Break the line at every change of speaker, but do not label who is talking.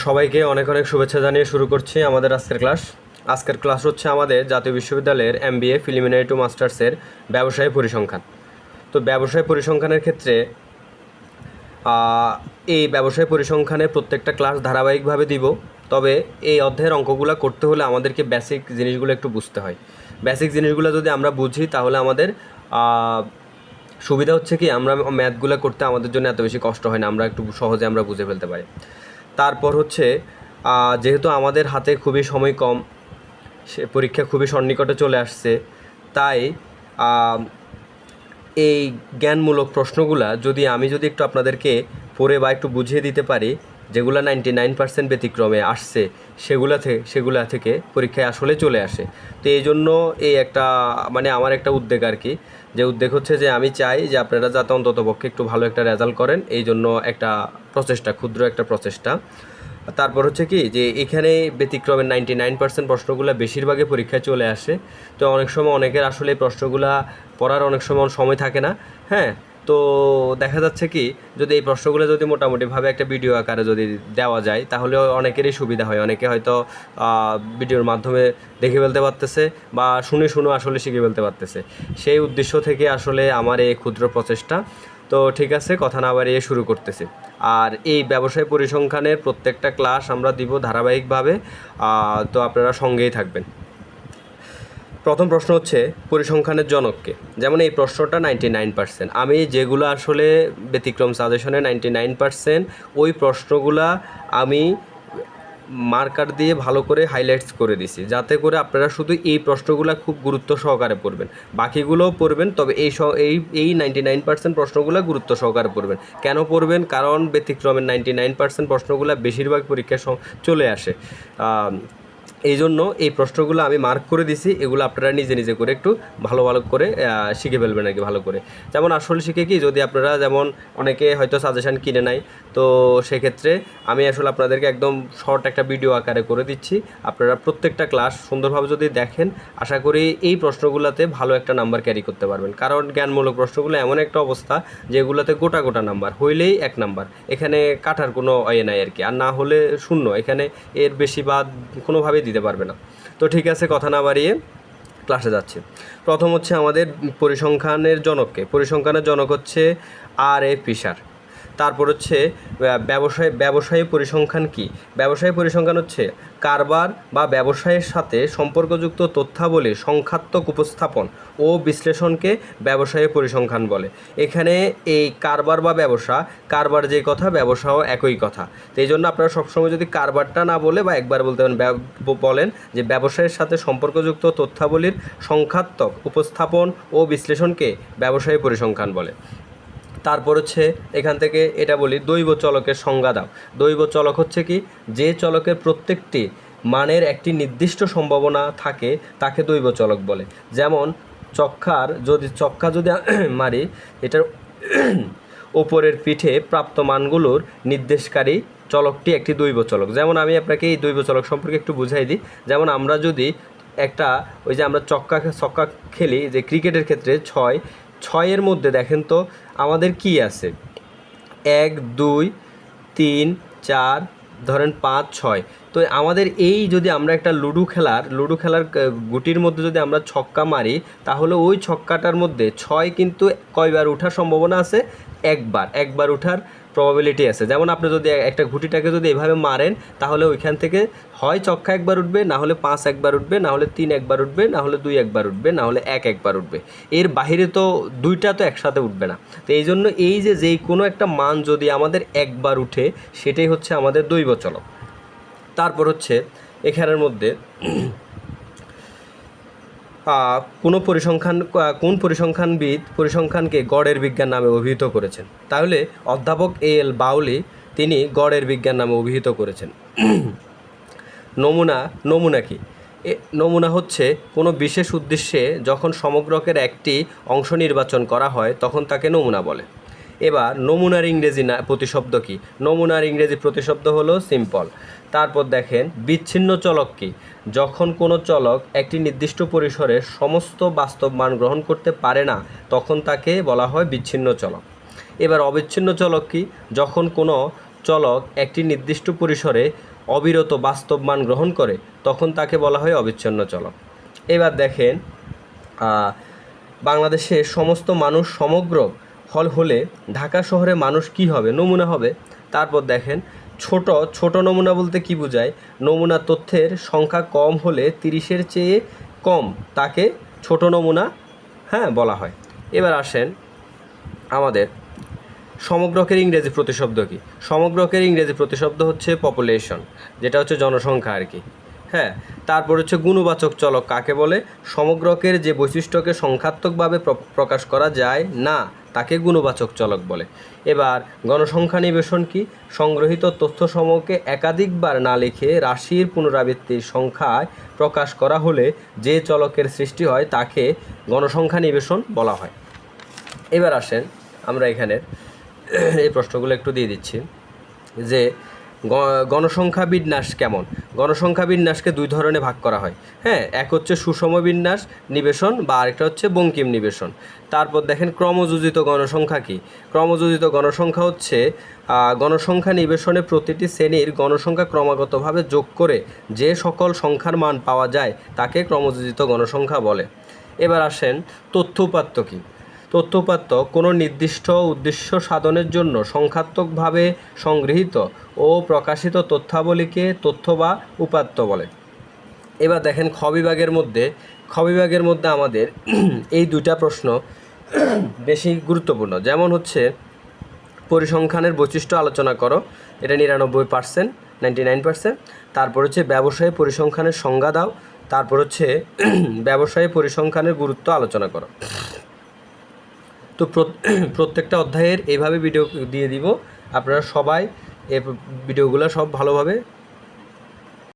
সবাইকে অনেক অনেক শুভেচ্ছা জানিয়ে শুরু করছি আমাদের আজকের ক্লাস হচ্ছে আমাদের জাতীয় বিশ্ববিদ্যালয়ের MBA প্রিলিমিনারি টু মাস্টার্সের ব্যবসায় পরিসংখ্যান। তো ব্যবসায় পরিসংখ্যানের ক্ষেত্রে এই ব্যবসায় পরিসংখ্যানের প্রত্যেকটা ক্লাস ধারাবাহিকভাবে দিব। তবে এই অধ্যায়ের অঙ্কগুলো করতে হলে আমাদেরকে বেসিক জিনিসগুলো একটু বুঝতে হয়। বেসিক জিনিসগুলো যদি আমরা বুঝি তাহলে আমাদের সুবিধা হচ্ছে কি, আমরা ম্যাথগুলো করতে আমাদের জন্য এত বেশি কষ্ট হয় না, আমরা একটু সহজে আমরা বুঝে ফেলতে পারি। তারপর হচ্ছে যেহেতু আমাদের হাতে খুবই সময় কম, সে পরীক্ষা খুবই সন্নিকটে চলে আসছে, তাই এই জ্ঞানমূলক প্রশ্নগুলা আমি যদি একটু আপনাদেরকে পড়ে বা একটু বুঝিয়ে দিতে পারি, যেগুলো 99% ব্যতিক্রমে আসছে সেগুলা থেকে পরীক্ষায় আসলে চলে আসে। তো এই জন্য এই একটা আমার একটা উদ্বেগ আর কি, যে উদ্বেগ হচ্ছে যে আমি চাই যে আপনারা যাতে অন্ততপক্ষে একটু ভালো একটা রেজাল্ট করেন, এই জন্য একটা প্রচেষ্টা, ক্ষুদ্র একটা প্রচেষ্টা। তারপর হচ্ছে কি, যে এখানে ব্যতিক্রমের 99% প্রশ্নগুলো বেশিরভাগই পরীক্ষায় চলে আসে। তো অনেক সময় অনেকের আসলে এই প্রশ্নগুলা পড়ার অনেক সময় থাকে না। হ্যাঁ, তো দেখা যাচ্ছে কি, যদি এই প্রশ্নগুলো যদি মোটামুটিভাবে একটা ভিডিও আকারে যদি দেওয়া যায় তাহলে অনেকেরই সুবিধা হয়। অনেকে হয়তো ভিডিওর মাধ্যমে দেখে ফেলতে পারতেছে বা শুনে আসলে শিখে ফেলতে পারতেছে। সেই উদ্দেশ্য থেকে আসলে আমার এই ক্ষুদ্র প্রচেষ্টা। তো ঠিক আছে, কথা না বাড়িয়ে শুরু করতেছি। আর এই ব্যবসায় পরিসংখ্যানের প্রত্যেকটা ক্লাস আমরা দিব ধারাবাহিকভাবে, তো আপনারা সঙ্গেই থাকবেন। প্রথম প্রশ্ন হচ্ছে পরিসংখ্যানের জনককে। যেমন এই প্রশ্নটা 99%, আমি যেগুলো আসলে ব্যতিক্রম সাজেশনে 99%, ওই প্রশ্নগুলা আমি মার্কার দিয়ে ভালো করে হাইলাইটস করে দিছি, যাতে করে আপনারা শুধু এই প্রশ্নগুলো খুব গুরুত্ব সহকারে পড়বেন। বাকিগুলোও পড়বেন, তবে এই 99% প্রশ্নগুলো গুরুত্ব সহকারে পড়বেন। কেন পড়বেন? কারণ ব্যতিক্রমের 99% প্রশ্নগুলো বেশিরভাগ পরীক্ষার চলে আসে। এই জন্য এই প্রশ্নগুলো আমি মার্ক করে দিছি, এগুলো আপনারা নিজে নিজে করে একটু ভালো করে শিখে ফেলবেন আর কি, ভালো করে। যেমন আসলে শিখে কি, যদি আপনারা যেমন অনেকে হয়তো সাজেশান কিনে নেয়, তো সেক্ষেত্রে আমি আসলে আপনাদেরকে একদম শর্ট একটা ভিডিও আকারে করে দিচ্ছি। আপনারা প্রত্যেকটা ক্লাস সুন্দরভাবে যদি দেখেন, আশা করি এই প্রশ্নগুলোতে ভালো একটা নাম্বার ক্যারি করতে পারবেন। কারণ জ্ঞানমূলক প্রশ্নগুলো এমন একটা অবস্থা যেগুলোতে গোটা নাম্বার হইলেই 1 নাম্বার, এখানে কাটার কোনো নাই আর কি। আর না হলে 0, এখানে এর বেশি বাদ কোনোভাবেই দিতে পারবে না। তো ঠিক আছে, কথা না বাড়িয়ে ক্লাসে যাচ্ছি। প্রথম হচ্ছে আমাদের পরিসংখ্যানের জনককে। পরিসংখ্যানের জনক হচ্ছে R.A. ফিশার। তারপর হচ্ছে ব্যবসায়ী পরিসংখ্যান কি? ব্যবসায়ী পরিসংখ্যান হচ্ছে কারবার বা ব্যবসায়ের সাথে সম্পর্কযুক্ত তথ্যাবলীর সংখ্যাত্মক উপস্থাপন ও বিশ্লেষণকে ব্যবসায়ী পরিসংখ্যান বলে। এখানে এই কারবার বা কারবার যে কথা, ব্যবসাও একই কথা। তো এই জন্য আপনারা সবসময় যদি কারবারটা না বলে বা একবার বলেন যে ব্যবসায়ের সাথে সম্পর্কযুক্ত তথ্যাবলীর সংখ্যাত্মক উপস্থাপন ও বিশ্লেষণকে ব্যবসায়ী পরিসংখ্যান বলে। তারপর হচ্ছে এখান থেকে এটা বলি, দৈব চলকের সংজ্ঞা দাও। দৈব চলক হচ্ছে কি, যে চলকের প্রত্যেকটি মানের একটি নির্দিষ্ট সম্ভাবনা থাকে তাকে দৈব চলক বলে। যেমন চক্কা যদি মারি, এটার ওপরের পিঠে প্রাপ্ত মানগুলোর নির্দেশকারী চলকটি একটি দৈব চলক। যেমন আমি আপনাকে এই দৈব চলক সম্পর্কে একটু বুঝাই দিই। যেমন আমরা যদি একটা, ওই যে আমরা ছক্কা খেলি, যে ক্রিকেটের ক্ষেত্রে 6-6-এর মধ্যে দেখেন তো আমাদের কি আছে, 1 2 3 4, ধরেন 5 6। তো আমাদের এই যদি আমরা একটা লুডো খেলার গুটির মধ্যে যদি আমরা ছক্কা মারি, তাহলে ওই ছক্কাটার মধ্যে 6 কিন্তু কয়বার ওঠার সম্ভাবনা আছে? একবার ওঠার প্রবাবিলিটি আছে। যেমন আপনি যদি একটা ঘুটিটাকে যদি এভাবে মারেন, তাহলে ওইখান থেকে হয় ছক্কা একবার উঠবে, না হলে 5 একবার উঠবে, না হলে 3 একবার উঠবে, না হলে 2 একবার উঠবে, না হলে 1 একবার উঠবে। এর বাহিরে তো 2টা তো একসাথে উঠবে না। তো এই জন্য এই যে কোনো একটা মান যদি আমাদের একবার উঠে, সেটাই হচ্ছে আমাদের দৈব চলক। তারপর হচ্ছে এখানের মধ্যে কোন পরিসংখ্যানবিদ পরিসংখ্যানকে গড়ের বিজ্ঞান নামে অভিহিত করেছেন? তাহলে অধ্যাপক A.L. বাউলি তিনি গড়ের বিজ্ঞান নামে অভিহিত করেছেন। নমুনা কি? নমুনা হচ্ছে কোনো বিশেষ উদ্দেশ্যে যখন সমগ্রকের একটি অংশ নির্বাচন করা হয় তখন তাকে নমুনা বলে। এবার নমুনার ইংরেজি প্রতিশব্দ কি? নমুনার ইংরেজি প্রতিশব্দ হলো সিম্পল। তারপর দেখেন বিচ্ছিন্ন চলক কি? যখন কোনো চলক একটি নির্দিষ্ট পরিসরে সমস্ত বাস্তব মান গ্রহণ করতে পারে না, তখন তাকে বলা হয় বিচ্ছিন্ন চলক। এবার অবিচ্ছিন্ন চলক কি? যখন কোনো চলক একটি নির্দিষ্ট পরিসরে অবিরত বাস্তব মান গ্রহণ করে তখন তাকে বলা হয় অবিচ্ছিন্ন চলক। এবার দেখেন বাংলাদেশে সমস্ত মানুষ সমগ্র হলে ঢাকা শহরে মানুষ কি হবে, নমুনা হবে। তারপর দেখেন ছোট নমুনা বলতে কি বোঝায়, নমুনা তথ্যের সংখ্যা কম হলে 30-এর চেয়ে কম তাকে ছোট নমুনা বলা হয়। এবার আসেন আমাদের সমগ্রকের ইংরেজি প্রতিশব্দ কি। সমগ্রকের ইংরেজি প্রতিশব্দ হচ্ছে পপুলেশন, যেটা হচ্ছে জনসংখ্যা আর কি। তারপর হচ্ছে গুণবাচক চলক কাকে বলে, সমগ্রকের যে বৈশিষ্ট্যকে সংখ্যাত্মকভাবে প্রকাশ করা যায় না তাকে গুণবাচক চলক বলে। এবার গণসংখ্যা নিবেশন কি, সংগ্রহীত তথ্যসমূহকে একাধিকবার না লিখে রাশির পুনরাবৃত্তির সংখ্যায় প্রকাশ করা হলে যে চলকের সৃষ্টি হয় তাকে গণসংখ্যা নিবেশন বলা হয়। এবার আসেন আমরা এখানে এই প্রশ্নগুলো একটু দিয়ে দিচ্ছি যে গণসংখ্যা বিন্যাস কেমন। গণসংখ্যা বিন্যাসকে দুই ধরনে ভাগ করা হয়। এক হচ্ছে সুষম বিন্যাস নিবেশন বা আরেকটা হচ্ছে বঙ্কিম নিবেশন। তারপর দেখেন ক্রমযোজিত গণসংখ্যা কি। ক্রমযোজিত গণসংখ্যা হচ্ছে গণসংখ্যা নিবেশনে প্রতিটি শ্রেণীর গণসংখ্যা ক্রমাগতভাবে যোগ করে যে সকল সংখ্যার মান পাওয়া যায় তাকে ক্রমযোজিত গণসংখ্যা বলে। এবার আসেন তথ্য উপাত্ত কি। তথ্য উপাত্ত কোনো নির্দিষ্ট উদ্দেশ্য সাধনের জন্য সংখ্যাত্মকভাবে সংগৃহীত ও প্রকাশিত তথ্যাবলীকে তথ্য বা উপাত্ত বলে। এবার দেখেন খ বিভাগের মধ্যে আমাদের এই দুইটা প্রশ্ন বেশি গুরুত্বপূর্ণ। যেমন হচ্ছে পরিসংখ্যানের বৈশিষ্ট্য আলোচনা করো, এটা 99%, 99%। তারপর হচ্ছে ব্যবসায়ী পরিসংখ্যানের সংজ্ঞা দাও। তারপর হচ্ছে ব্যবসায়ী পরিসংখ্যানের গুরুত্ব আলোচনা করো। তো প্রত্যেকটা অধ্যায়ের এইভাবে ভিডিও দিয়ে দিব, আপনারা সবাই এই ভিডিওগুলো সব ভালোভাবে